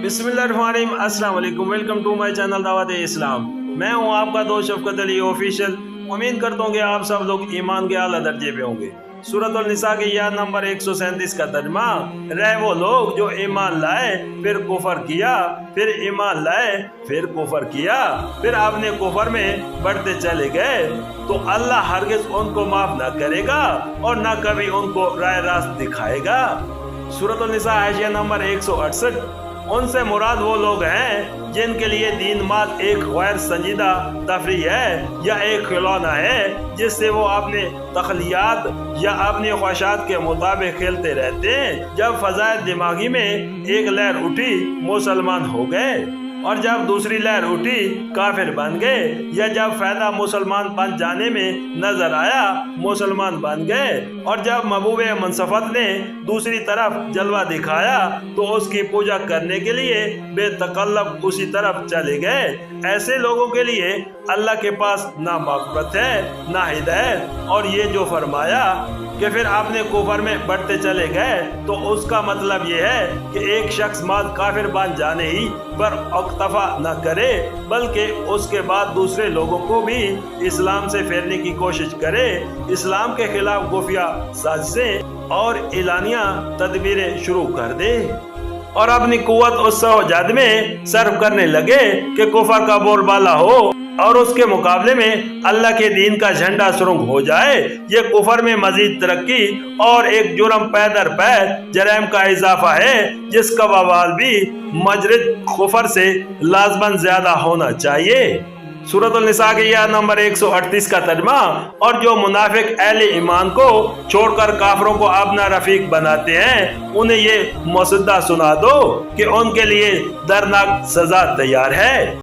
बिस्मिल्लाहिर्रहमानिर्रहीम, अस्सलाम वालेकुम। वेलकम टू माय चैनल दावत इस्लाम। मैं हूं आपका दोस्त शफकत अली ऑफिशियल। उम्मीद करता हूं कि आप सब लोग ईमान के आला दर्जे पे होंगे। सूरत निसा के या नंबर 137 का तर्जुमा, रहे वो लोग जो ईमान लाए फिर कुफर किया, फिर ईमान लाए फिर कुफर किया, फिर आपने कुफर में बढ़ते चले गए तो अल्लाह हरगिज उनको माफ ना करेगा और ना कभी उनको राह रास्त दिखाएगा। सूरत निसा हाशिया नंबर 168। उनसे मुराद वो लोग हैं जिनके लिए दीन माल एक गैर संजीदा तफरी है या एक खिलौना है जिससे वो अपने तखलियात या अपनी ख्वाहिशात के मुताबिक खेलते रहते हैं। जब फजाए दिमागी में एक लहर उठी मुसलमान हो गए और जब दूसरी लहर उठी काफिर बन गए, या जब फायदा मुसलमान बन जाने में नजर आया मुसलमान बन गए, और जब महबूबे मनसफत ने दूसरी तरफ जलवा दिखाया तो उसकी पूजा करने के लिए बेतकल्लफ उसी तरफ चले गए। ऐसे लोगों के लिए अल्लाह के पास ना मग़फ़िरत है ना हिदायत। और ये जो फरमाया कि फिर आपने कुफर में बढ़ते चले गए तो उसका मतलब ये है कि एक शख्स माद काफिर बन जाने ही पर अक्तफा न करे, बल्कि उसके बाद दूसरे लोगों को भी इस्लाम से फेरने की कोशिश करे, इस्लाम के खिलाफ खुफिया साजिशें और एलानिया तदबीरें शुरू कर दे और अपनी कुव्वत उस सौजाद में सर्व करने लगे कि कुफर का बोलबाला हो और उसके मुकाबले में अल्लाह के दीन का झंडा सुरंग हो जाए। ये कुफर में मजीद तरक्की और एक जुर्म पै दर पै जराइम का इजाफा है जिसका वबाल भी मजरिद कुफर से लाजमन ज्यादा होना चाहिए। सूरत निसा के या नंबर 138 का तर्जुमा, और जो मुनाफिक अहले ईमान को छोड़कर काफरों को अपना रफीक बनाते हैं उन्हें ये मुसद्दा सुना दो कि उनके लिए दर्दनाक सजा तैयार है।